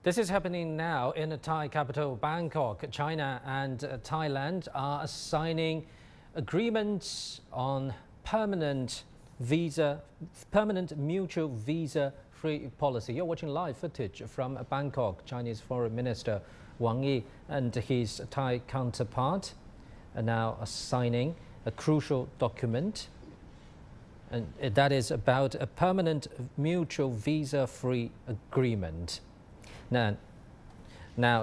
This is happening now in the Thai capital, Bangkok. China and Thailand are signing agreements on permanent mutual visa-free policy. You're watching live footage from Bangkok. Chinese Foreign Minister Wang Yi and his Thai counterpart are now signing a crucial document, and that is about a permanent mutual visa-free agreement. Now,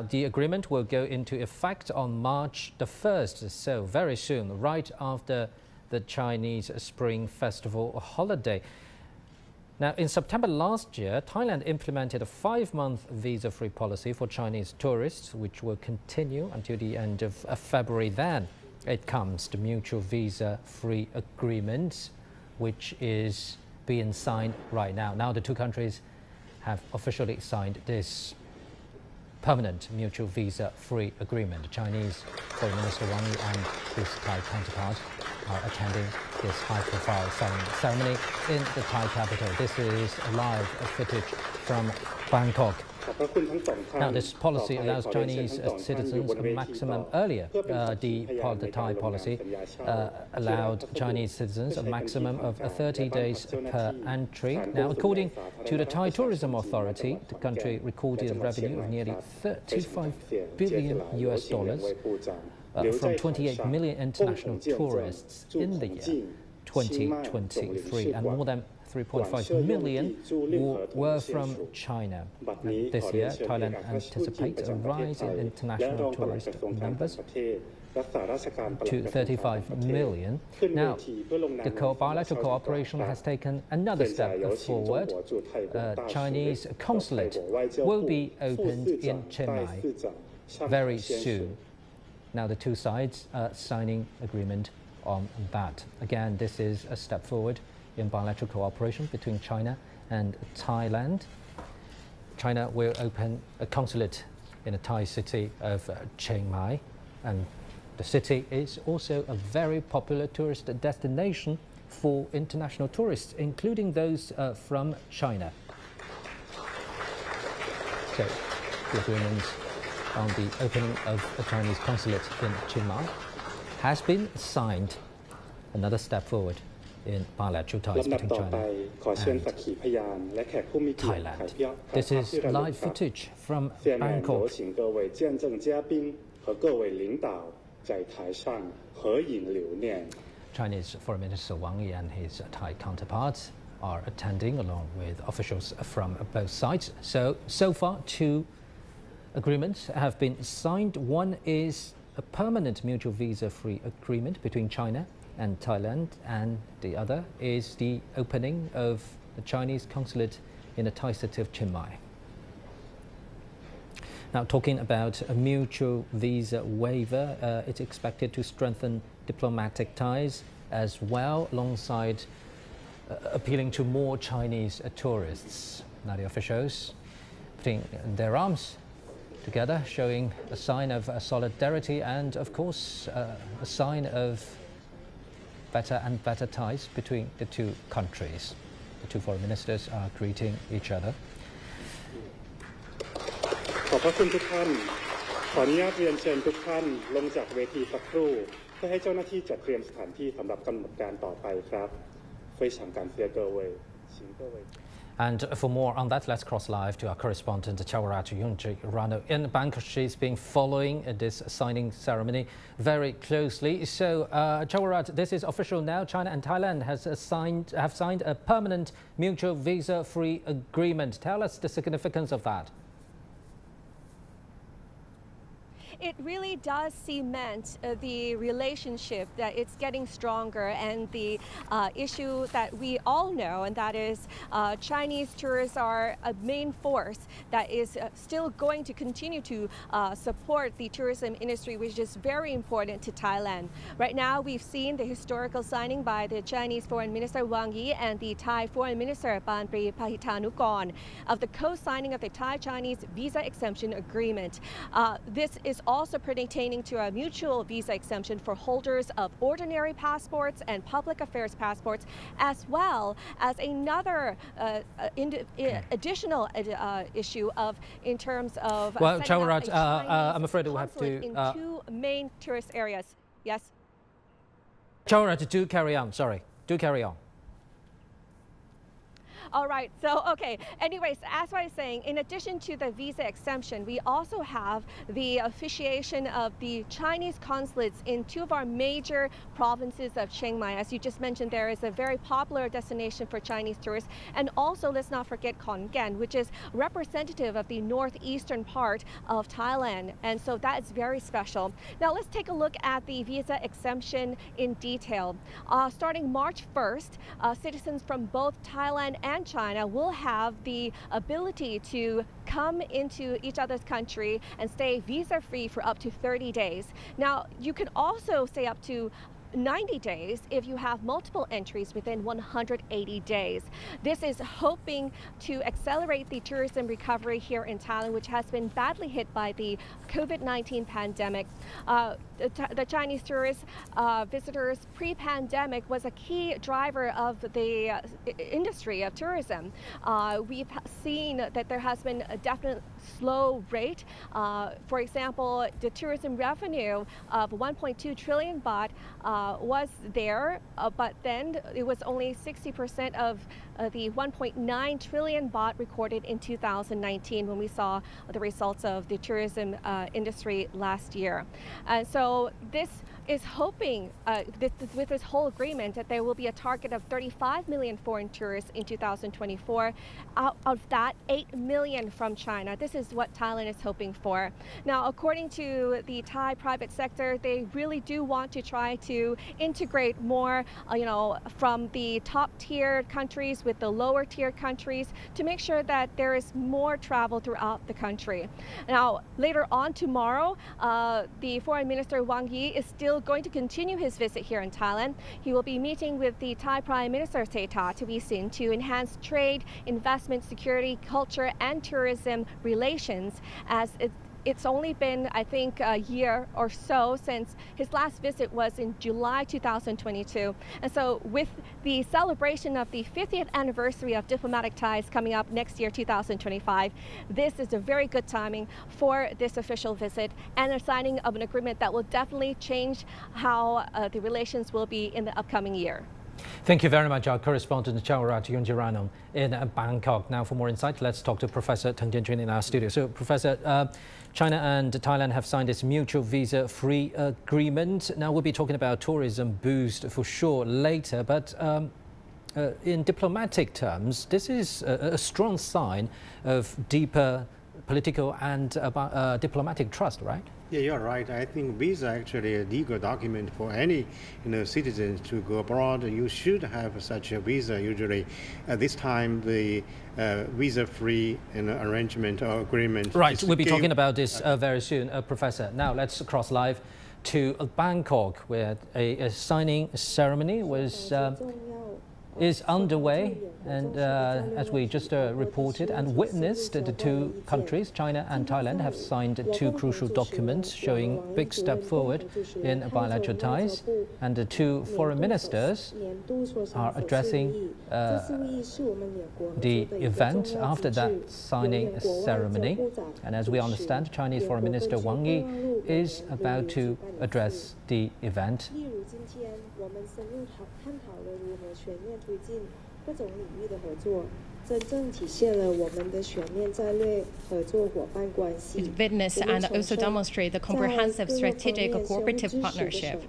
the agreement will go into effect on March the 1st, so very soon, right after the Chinese Spring Festival holiday. Now, in September last year, Thailand implemented a 5-month visa-free policy for Chinese tourists, which will continue until the end of February. Then it comes to mutual visa-free agreement, which is being signed right now. Now, the two countries have officially signed this permanent mutual visa-free agreement. The Chinese Foreign Minister Wang Yi and his Thai counterpart are attending this high-profile signing ceremony in the Thai capital. This is live footage from Bangkok. Now, this policy allows Chinese citizens a maximum earlier. The Thai policy allowed Chinese citizens a maximum of 30 days per entry. Now, according to the Thai Tourism Authority, the country recorded a revenue of nearly $35 billion from 28 million international tourists in the year 2023, and more than 3.5 million were from China. This year, Thailand anticipates a rise in international tourist numbers to 35 million. Now, the bilateral cooperation has taken another step forward. Chinese consulate will be opened in Chiang Mai very soon. Now, the two sides are signing agreement on that. Again, this is a step forward in bilateral cooperation between China and Thailand. China will open a consulate in the Thai city of Chiang Mai, and the city is also a very popular tourist destination for international tourists, including those from China. So, the agreement on the opening of a Chinese consulate in Chiang Mai has been signed. Another step forward in bilateral ties between China and Thailand. This is live footage from Bangkok. Chinese Foreign Minister Wang Yi and his Thai counterparts are attending along with officials from both sides. So far, two agreements have been signed. One is a permanent mutual visa-free agreement between China and Thailand, and the other is the opening of the Chinese consulate in the Thai city of Chiang Mai. Now, talking about a mutual visa waiver, it's expected to strengthen diplomatic ties as well, alongside appealing to more Chinese tourists. Now, the officials putting their arms together, showing a sign of solidarity and, of course, a sign of better and better ties between the two countries. The two foreign ministers are greeting each other. ขอบพระคุณทุกท่านขออนุญาตเรียนเชิญทุกท่านลงจากเวทีสักครู่เพื่อให้เจ้าหน้าที่จัดเตรียมสถานที่สำหรับกำหนดการต่อไปครับ And for more on that, let's cross live to our correspondent, Chawarat Yunjik in Bangkok. She's been following this signing ceremony very closely. So, Chawarat, this is official now. China and Thailand have signed a permanent mutual visa-free agreement. Tell us the significance of that. It really does cement the relationship, that it's getting stronger, and the issue that we all know, and that is Chinese tourists are a main force that is still going to continue to support the tourism industry, which is very important to Thailand. Right now, we've seen the historical signing by the Chinese Foreign Minister Wang Yi and the Thai Foreign Minister Panpri Pahithanukorn of the co-signing of the Thai-Chinese visa exemption agreement. This is also pertaining to a mutual visa exemption for holders of ordinary passports and public affairs passports, as well as another additional issue in terms of well, Chawarat, I'm afraid we'll have to in two main tourist areas. Yes. Chawarat, do carry on. Sorry, do carry on. All right, so okay. Anyways, as I was saying, in addition to the visa exemption, we also have the officiation of the Chinese consulates in two of our major provinces of Chiang Mai. As you just mentioned, there is a very popular destination for Chinese tourists. And also, let's not forget Khon Kaen, which is representative of the northeastern part of Thailand. And so that is very special. Now, let's take a look at the visa exemption in detail. Starting March 1st, citizens from both Thailand and China will have the ability to come into each other's country and stay visa-free for up to 30 days. Now, you can also stay up to 90 days if you have multiple entries within 180 days. This is hoping to accelerate the tourism recovery here in Thailand, which has been badly hit by the COVID-19 pandemic. The Chinese tourist visitors pre-pandemic was a key driver of the industry of tourism. We've seen that there has been a definite slow rate. For example, the tourism revenue of 1.2 trillion baht was there, but then it was only 60% of the 1.9 trillion baht recorded in 2019 when we saw the results of the tourism industry last year. And so this is hoping with this whole agreement that there will be a target of 35 million foreign tourists in 2024. Out of that, 8 million from China. This is what Thailand is hoping for. Now, according to the Thai private sector, they really do want to try to integrate more, from the top tier countries with the lower tier countries to make sure that there is more travel throughout the country. Now, later on tomorrow, the Foreign Minister Wang Yi is still going to continue his visit here in Thailand. He will be meeting with the Thai Prime Minister Srettha Thavisin to enhance trade, investment, security, culture, and tourism relations, as it's only been, I think, a year or so since his last visit was in July 2022. And so with the celebration of the 50th anniversary of diplomatic ties coming up next year, 2025, this is a very good timing for this official visit and a signing of an agreement that will definitely change how the relations will be in the upcoming year. Thank you very much, our correspondent Chawarat Yunjiranom in Bangkok. Now, for more insight, let's talk to Professor Teng Tianjun in our studio. So, Professor, China and Thailand have signed this mutual visa-free agreement. Now, we'll be talking about tourism boost for sure later, but in diplomatic terms, this is a strong sign of deeper political and diplomatic trust, right? Yeah, you're right. I think visa actually a legal document for any citizens to go abroad. You should have such a visa. Usually, at this time, the visa-free arrangement or agreement. Right, we'll be talking about this very soon, Professor. Now let's cross live to Bangkok, where a signing ceremony is underway, and as we just reported and witnessed, the two countries, China and Thailand, have signed two crucial documents showing a big step forward in bilateral ties, and the two foreign ministers are addressing the event after that signing ceremony. And as we understand, Chinese Foreign Minister Wang Yi is about to address the event. Witness and also demonstrate the comprehensive strategic cooperative partnership.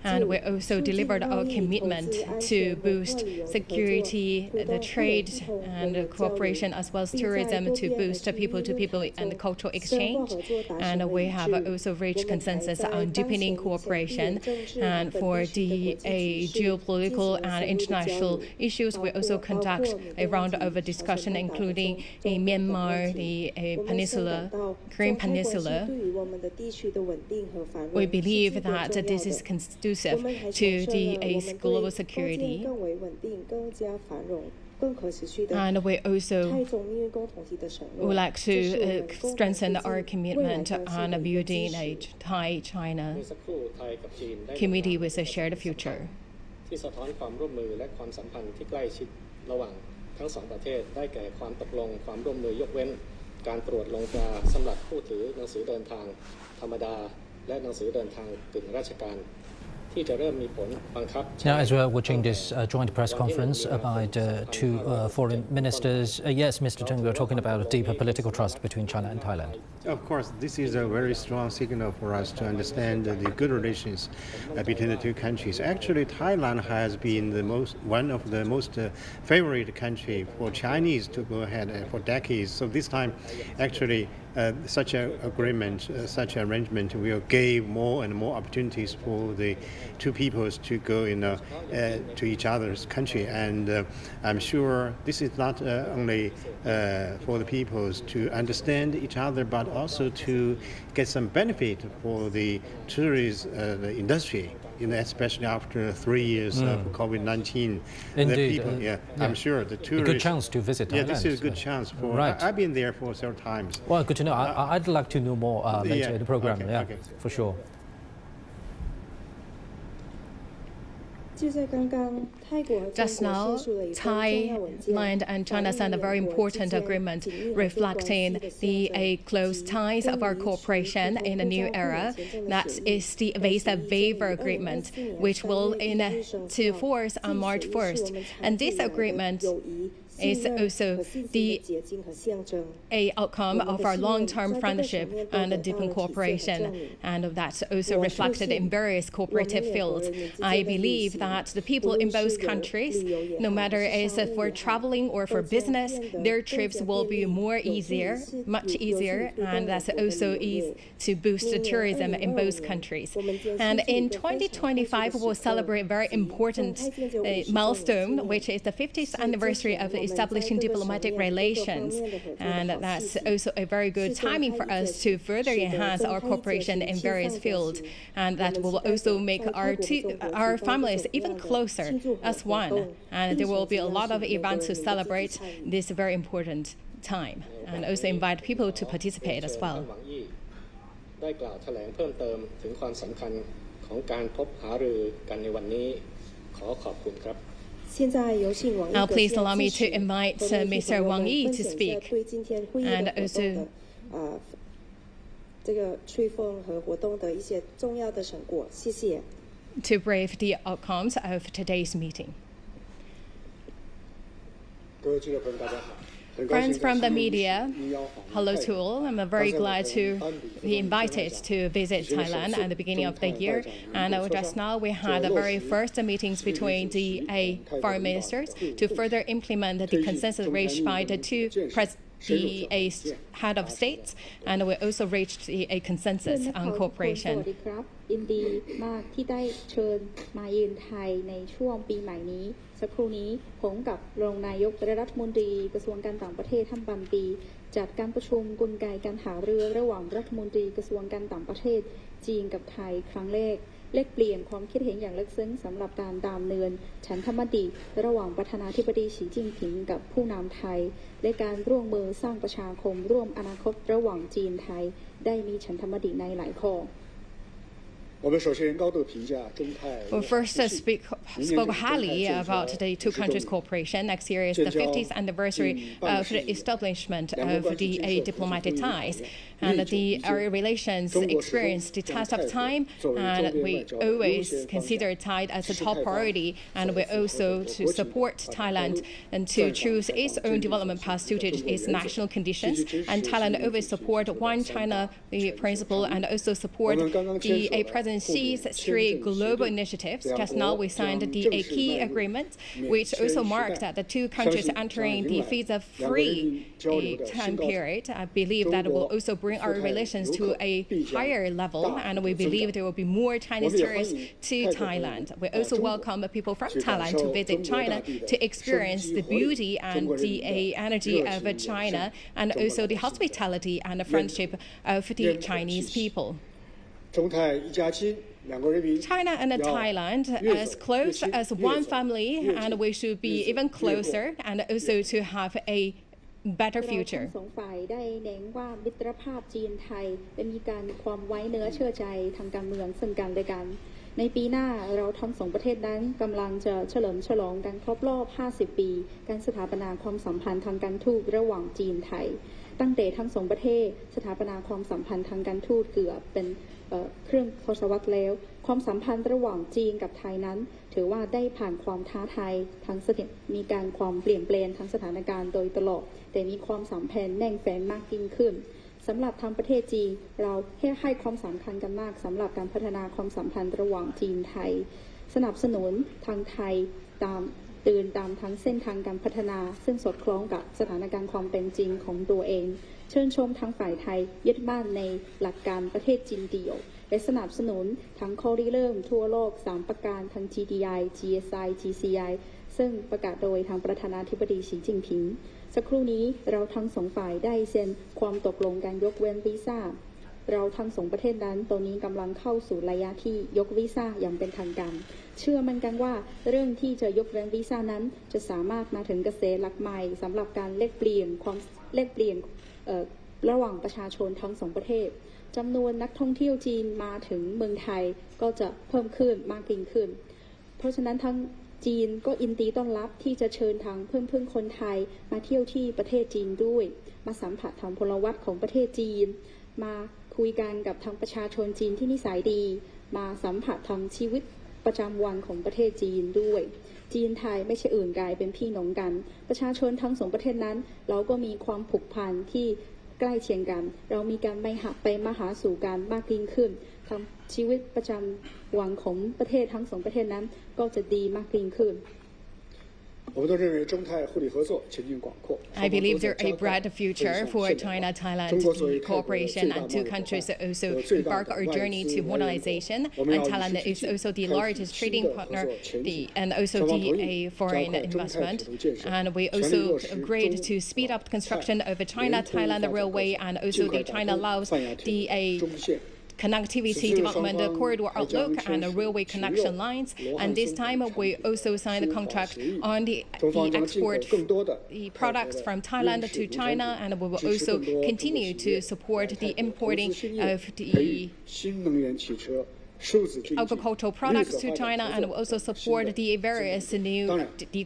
And we also delivered our commitment to boost security, the trade and cooperation, as well as tourism, to boost people-to-people and cultural exchange. And we have also reached consensus on deepening cooperation. And for the geopolitical and international issues, we also conduct a round of discussion, including in Myanmar, the Korean Peninsula. We believe that this is conducive to the global security. And we also would like to strengthen our commitment on building a Thai-China community with a shared future. ที่สะท้อนความร่วมมือและความสัมพันธ์ที่ใกล้ชิดระหว่างทั้งสองประเทศได้แก่ความตกลงความร่วมมือยกเว้นการตรวจลงตราสำหรับผู้ถือหนังสือเดินทางธรรมดาและหนังสือเดินทางกึ่งราชการ Now, as we're watching this joint press conference by the two foreign ministers, yes, Mr. Tung, we're talking about a deeper political trust between China and Thailand. Of course, this is a very strong signal for us to understand the good relations between the two countries. Actually, Thailand has been one of the most favorite country for Chinese to go ahead for decades. So this time, actually, such an agreement, such an arrangement will give more and more opportunities for the two peoples to go to each other's country. And I'm sure this is not only for the peoples to understand each other, but also to get some benefit for the tourist industry. Especially after 3 years of COVID-19. Indeed. I'm sure the tourists... A good chance to visit Thailand. Yeah, this is a good chance. Right. I've been there for several times. Well, good to know. I'd like to know more later in the program. Okay. For sure. Just now, Thailand and China signed a very important agreement reflecting the close ties of our cooperation in a new era. That is the visa waiver agreement, which will into force on March 1st. And this agreement is also the outcome of our long-term friendship and deepened cooperation, and that's also reflected in various cooperative fields. I believe that the people in both countries, no matter is it for traveling or for business, their trips will be much easier, and that's also easy to boost the tourism in both countries. And in 2025, we'll celebrate a very important milestone, which is the 50th anniversary of establishing diplomatic relations, and that's also a very good timing for us to further enhance our cooperation in various fields, and that will also make our families even closer as one, and there will be a lot of events to celebrate this very important time, and also invite people to participate as well. ได้กล่าวแถลงเพิ่มเติมถึงความสำคัญของการพบหารือกันในวันนี้ขอขอบคุณครับ Now, please allow me to invite Mr. Wang Yi to speak, and also to brief the outcomes of today's meeting. Friends from the media, hello to all. I'm very glad to be invited to visit Thailand at the beginning of the year. And just now we had the very first meetings between the foreign ministers to further implement the consensus reached by the two head of states, and we also reached a consensus on cooperation. ยินดีมากที่ได้เชิญมาเยือนไทยในช่วงปีใหม่นี้สักครู่นี้ผมกับรองนายกรัฐมนตรีกระทรวงการต่างประเทศท่านบัมปีจัดการประชุมกลไกการหารือระหว่างรัฐมนตรีกระทรวงการต่างประเทศจีนกับไทยครั้งแรกแลกเปลี่ยนความคิดเห็นอย่างลึกซึ้งสำหรับการดำเนินฉันทมติระหว่างประธานาธิบดีสีจิ้นผิงกับผู้นำไทยและการร่วมมือสร้างประชาคมร่วมอนาคตระหว่างจีนไทยได้มีฉันทมติในหลายข้อ Well, first, spoke highly about the two countries' cooperation. Next year is the 50th anniversary of the establishment of the diplomatic ties. And our relations experienced the test of time, and we always consider Thailand as a top priority. And we also to support Thailand and to choose its own development path suited its national conditions. And Thailand always support one China principle and also support the President Xi's three global initiatives. Just now we signed the key agreement, which also marked that the two countries entering the visa-free time period. I believe that will also bring our relations to a higher level, and we believe there will be more Chinese tourists to Thailand. We also welcome people from Thailand to visit China to experience the beauty and the energy of China, and also the hospitality and the friendship of the Chinese people. China and Thailand as close as one family, and we should be even closer, and also to have a better future. ทั้งสองฝ่ายได้เน้นว่ามิตรภาพจีนไทยได้มีการความไว้เนื้อเชื่อใจทางการเมืองซึ่งกันและกันในปีหน้าเราทั้งสองประเทศนั้นกำลังจะเฉลิมฉลองการครบรอบ 50 ปีการสถาปนาความสัมพันธ์ทางการทูตระหว่างจีนไทยตั้งแต่ทั้งสองประเทศสถาปนาความสัมพันธ์ทางการทูตเกือบเป็นเครื่องทศวรรษแล้วความสัมพันธ์ระหว่างจีนกับไทยนั้นถือว่าได้ผ่านความท้าทายทางมีการความเปลี่ยนแปลงทางสถานการณ์โดยตลอดแต่มีความสัมพันธ์แน่นแฟ้นมากยิ่งขึ้นสำหรับทางประเทศจีนเราให้ความสำคัญกันมากสำหรับการพัฒนาความสัมพันธ์ระหว่างจีนไทยสนับสนุนทางไทยตามทั้งเส้นทางการพัฒนาซึ่งสอดคล้องกับสถานการณ์ความเป็นจริงของตัวเองเชิญชมทางฝ่ายไทยยึดมั่นในหลักการประเทศจีนเดี่ยวและสนับสนุนทั้งข้อริเริ่มทั่วโลก3ประการทั้ง GDI GSI GCI ซึ่งประกาศโดยทางประธานาธิบดีสีจิ้นผิงสักครู่นี้เราทั้งสองฝ่ายได้เซ็นความตกลงการยกเว้นวีซ่าเราทั้งสองประเทศนั้นตอนนี้กำลังเข้าสู่ระยะที่ยกวีซ่าอย่างเป็นทางการเชื่อมั่นกันว่าเรื่องที่จะยกเว้นวีซ่านั้นจะสามารถมาถึงกระแสหลักใหม่สำหรับการแลกเปลี่ยนระหว่างประชาชนทั้งสองประเทศจำนวนนักท่องเที่ยวจีนมาถึงเมืองไทยก็จะเพิ่มขึ้นมากยิ่งขึ้นเพราะฉะนั้นทั้งจีนก็ยินดีต้อนรับที่จะเชิญทางเพื่อนคนไทยมาเที่ยวที่ประเทศจีนด้วยมาสัมผัสทางพลวัตของประเทศจีนมาคุยกันกับทางประชาชนจีนที่นิสัยดีมาสัมผัสทางชีวิตประจำวันของประเทศจีนด้วยจีนไทยไม่ใช่อื่นไกลเป็นพี่น้องกันประชาชนทั้งสองประเทศนั้นเราก็มีความผูกพันที่ใกล้เคียงกันเรามีการไปมาหาสู่กันมากยิ่งขึ้นทางชีวิตประจำวันของประเทศทั้งสองประเทศนั้นก็จะดีมากยิ่งขึ้นI believe there is a bright future for China-Thailand cooperation, and two countries also embark our journey to modernization. And Thailand is also the largest trading partner and also the foreign investment. And we also agreed to speed up construction of the China-Thailand railway and also the China-Laos connectivity development corridor outlook and railway connection lines. And this time we also signed a contract on the export the products from Thailand to China, and we will also continue to support the importing of the agricultural products to China, and will also support the various new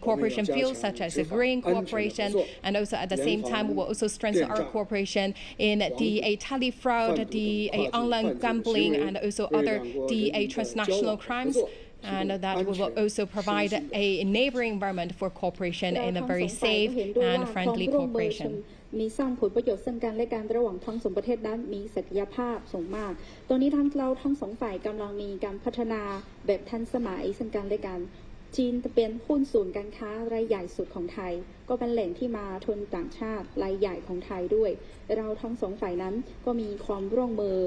cooperation fields such as green cooperation, and also at the same time we will also strengthen our cooperation in the tally fraud, the online gambling, and also other the transnational crimes. And that we will also provide a neighboring environment for cooperation in a very safe and friendly cooperation. มีสร้างผลประโยชน์ซึ่งกันและกันระหว่างทั้งสองประเทศนั้นมีศักยภาพสูงมากตอนนี้เราทั้งสองฝ่ายกำลังมีการพัฒนาแบบทันสมัยซึ่งกันและกันจีนจะเป็นหุ้นส่วนการค้ารายใหญ่สุดของไทยก็เป็นแหล่งที่มาทุนต่างชาติรายใหญ่ของไทยด้วยเราทั้งสองฝ่ายนั้นก็มีความร่วมมือ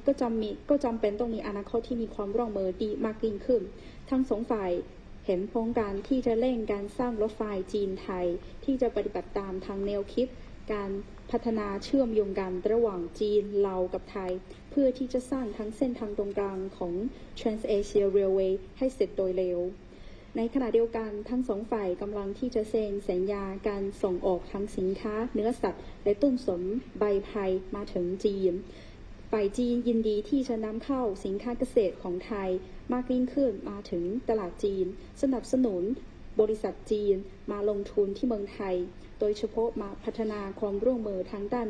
ก็จำเป็นต้องมีอนาคตที่มีความร่วมมือดีมากยิ่งขึ้นทั้งสองฝ่ายเห็นพ้องกันที่จะเร่งการสร้างรถไฟจีนไทยที่จะปฏิบัติตามทางแนวคิดการพัฒนาเชื่อมโยงกันระหว่างจีนลาวกับไทยเพื่อที่จะสร้างทั้งเส้นทางตรงกลางของ Trans-Asia Railway ให้เสร็จโดยเร็วในขณะเดียวกันทั้งสองฝ่ายกำลังที่จะเซ็นสัญญาการส่งออกทั้งสินค้าเนื้อสัตว์และต้นสนใบไผ่มาถึงจีนฝ่ายจีนยินดีที่จะนำเข้าสินค้าเกษตรของไทยมากยิ่งขึ้นมาถึงตลาดจีนสนับสนุนบริษัทจีนมาลงทุนที่เมืองไทยโดยเฉพาะมาพัฒนาความร่วมมือทางด้าน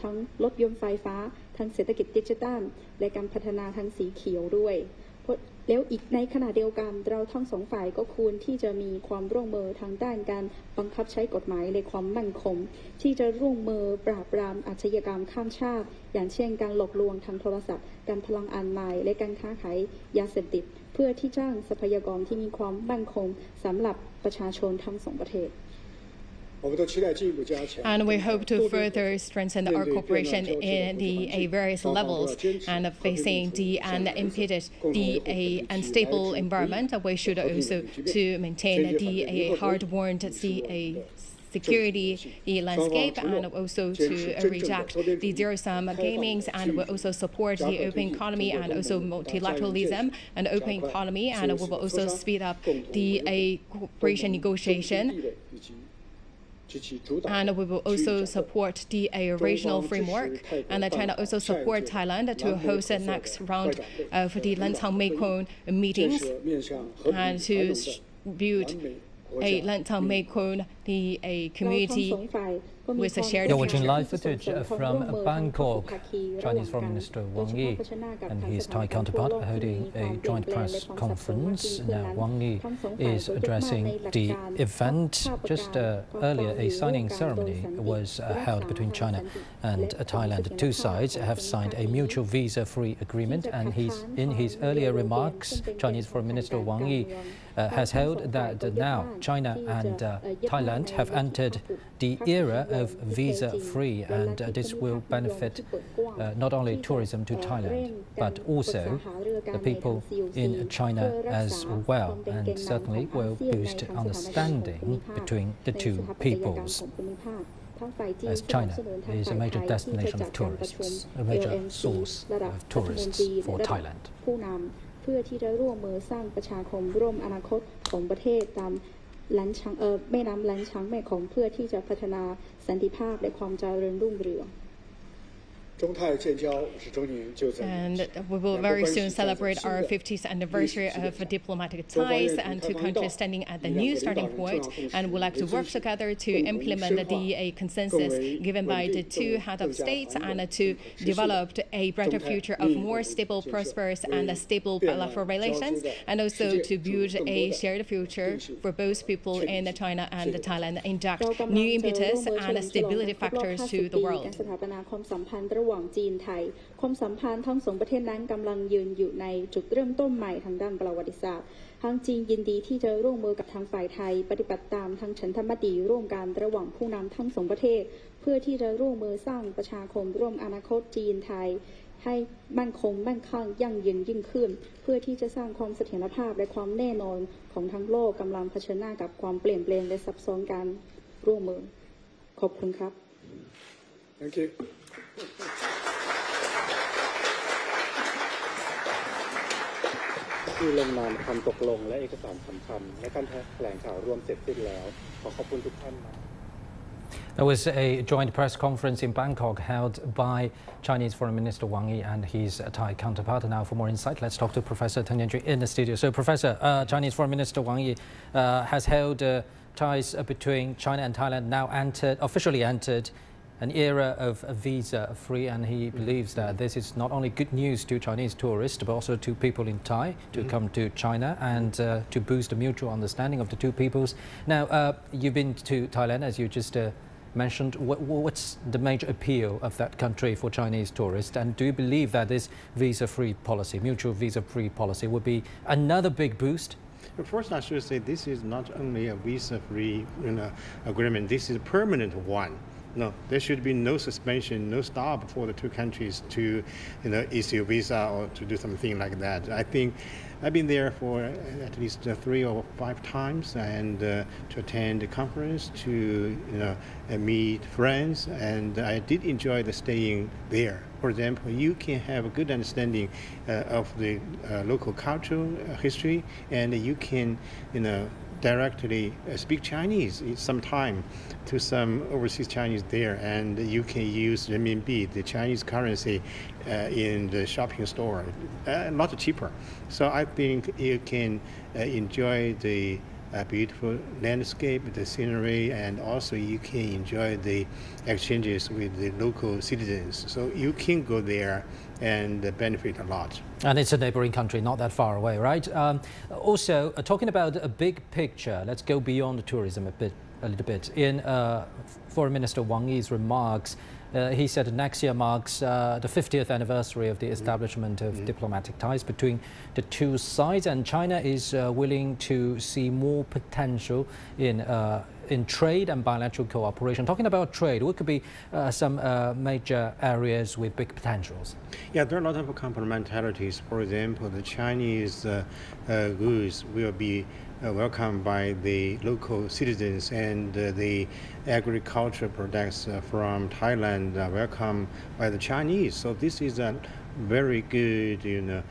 ทั้งรถยนต์ไฟฟ้าทางเศรษฐกิจดิจิทัลและการพัฒนาทางสีเขียวด้วยแล้วอีกในขณะเดียวกันเราทั้งสองฝ่ายก็ควรที่จะมีความร่วมมือทางด้านการบังคับใช้กฎหมายและความมั่นคงที่จะร่วมมือปราบปรามอาชญากรรมข้ามชาติอย่างเช่นการหลอกลวงทางโทรศัพท์การพลังออนไลน์และการค้าขายยาเสพติดเพื่อที่จ้างทรัพยากรที่มีความมั่นคงสำหรับประชาชนทั้งสองประเทศAnd we hope to further strengthen our cooperation in the various levels and facing the unimpeded, the unstable environment. We should also to maintain the hard-won security landscape, and also to reject the zero-sum gaming, and will also support the open economy and also multilateralism and open economy, and we will also speed up the cooperation negotiation. And we will also support the regional framework. And China also support Thailand to host the next round of the Lantang Mekong meetings and to build a Lantang Mekong, a community with a shared You're watching live footage from Bangkok. Chinese Foreign Minister Wang Yi and his Thai counterpart are holding a joint press conference. Now, Wang Yi is addressing the event. Just earlier, a signing ceremony was held between China and Thailand. The two sides have signed a mutual visa-free agreement, and in his earlier remarks, Chinese Foreign Minister Wang Yi has held that now China and Thailand have entered the era of visa-free, and this will benefit not only tourism to Thailand, but also the people in China as well, and certainly will boost understanding between the two peoples, as China is a major destination of tourists, a major source of tourists for Thailand. เพื่อที่จะร่วมมือสร้างประชาคมร่วมอนาคตของประเทศตามแม่น้ำลันช้างแม่ของเพื่อที่จะพัฒนาสันติภาพและความเจริญรุ่งเรือง And we will very soon celebrate our 50th anniversary of diplomatic ties, and two countries standing at the new starting point, and would like to work together to implement the consensus given by the two heads of states, and to develop a brighter future of more stable, prosperous, and stable bilateral relations, and also to build a shared future for both people in China and Thailand, inject new impetus and stability factors to the world. ระหว่างจีนไทยความสัมพันธ์ทั้งสองประเทศนั้นกำลังยืนอยู่ในจุดเริ่มต้นใหม่ทางด้านประวัติศาสตร์ทางจีนยินดีที่จะร่วมมือกับทางฝ่ายไทยปฏิบัติตามทางฉันทมติร่วมกันระหว่างผู้นำทั้งสองประเทศเพื่อที่จะร่วมมือสร้างประชาคมร่วมอนาคตจีนไทยให้มั่นคงมั่งคั่งยั่งยืนยิ่งขึ้นเพื่อที่จะสร้างความเสถียรภาพและความแน่นอนของทั้งโลกกำลังเผชิญหน้ากับความเปลี่ยนแปลงและซับซ้อนการร่วมมือขอบคุณครับ Thank you. ที่ลงนามคำตกลงและเอกสารสำคัญและการแถลงข่าวรวมเสร็จสิ้นแล้วขอบคุณทุกท่าน There was a joint press conference in Bangkok held by Chinese Foreign Minister Wang Yi and his Thai counterpart. And now for more insight, let's talk to Professor Tan Yan-Jui in the studio. So, Professor, Chinese Foreign Minister Wang Yi has held ties between China and Thailand, now officially entered an era of visa-free, and he believes that this is not only good news to Chinese tourists, but also to people in Thai to come to China and to boost the mutual understanding of the two peoples. Now, you've been to Thailand, as you just mentioned. What's the major appeal of that country for Chinese tourists, and do you believe that this visa-free policy, mutual visa-free policy, would be another big boost? First, I should say this is not only a visa-free agreement. This is a permanent one. No, there should be no suspension, no stop for the two countries to, issue visa or to do something like that. I think I've been there for at least 3 or 5 times, and to attend the conference, to meet friends, and I did enjoy the staying there. For example, you can have a good understanding of the local cultural history, and you can, directly speak Chinese sometime to some overseas Chinese there, and you can use renminbi, the Chinese currency, in the shopping store, a lot cheaper. So I think you can enjoy the beautiful landscape, the scenery, and also you can enjoy the exchanges with the local citizens. So you can go there and benefit a lot. And it's a neighboring country, not that far away, right? Also, talking about a big picture, let's go beyond tourism a little bit. In Foreign Minister Wang Yi's remarks, he said next year marks the 50th anniversary of the establishment of diplomatic ties between the two sides, and China is willing to see more potential in in trade and bilateral cooperation. Talking about trade, what could be some major areas with big potentials? Yeah, there are a lot of complementarities. For example, the Chinese goods will be welcomed by the local citizens, and the agricultural products from Thailand are welcomed by the Chinese. So this is a very good,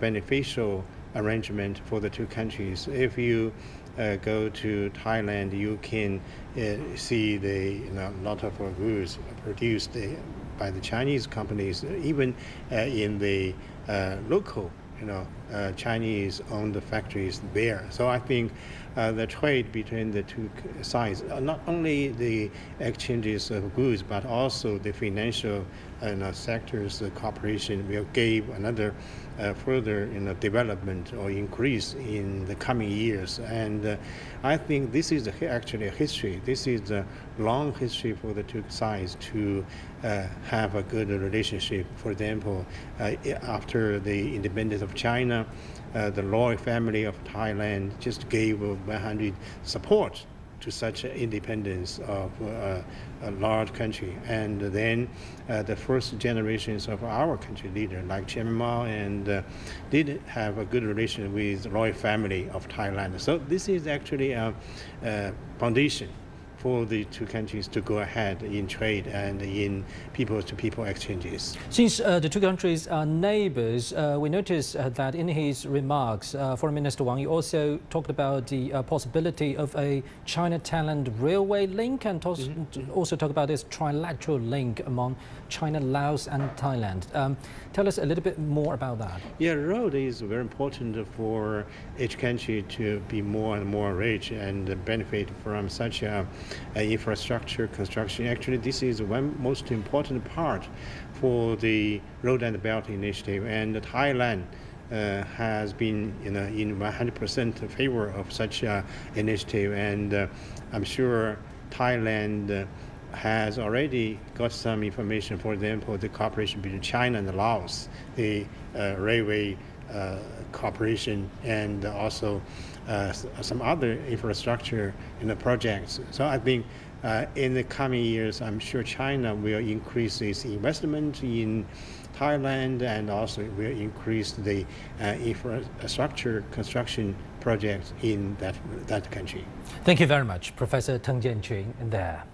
beneficial arrangement for the two countries. If you go to Thailand, you can see the lot of goods produced by the Chinese companies, even in the local Chinese-owned factories there. So I think the trade between the two sides, not only the exchanges of goods, but also the financial sectors cooperation will give another further development or increase in the coming years. And I think this is actually a history. This is a long history for the two sides to have a good relationship. For example, after the independence of China, the royal family of Thailand just gave 100 support to such independence of a large country. And then the first generations of our country leader, like Chairman Mao, and did have a good relation with the royal family of Thailand. So this is actually a foundation for the two countries to go ahead in trade and in people-to-people exchanges. Since the two countries are neighbors, we noticed that in his remarks, Foreign Minister Wang Yi also talked about the possibility of a China-Thailand railway link, and also talked about this trilateral link among China, Laos and Thailand. Tell us a little bit more about that. Yeah, road is very important for each country to be more and more rich and benefit from such infrastructure construction. Actually, this is one most important part for the Road and Belt Initiative, and Thailand has been in 100% favor of such initiative, and I'm sure Thailand has already got some information. For example, the cooperation between China and Laos, the railway cooperation, and also some other infrastructure projects. So I think in the coming years, I'm sure China will increase its investment in Thailand, and also will increase the infrastructure construction projects in that country. Thank you very much, Professor Teng Jianqun there.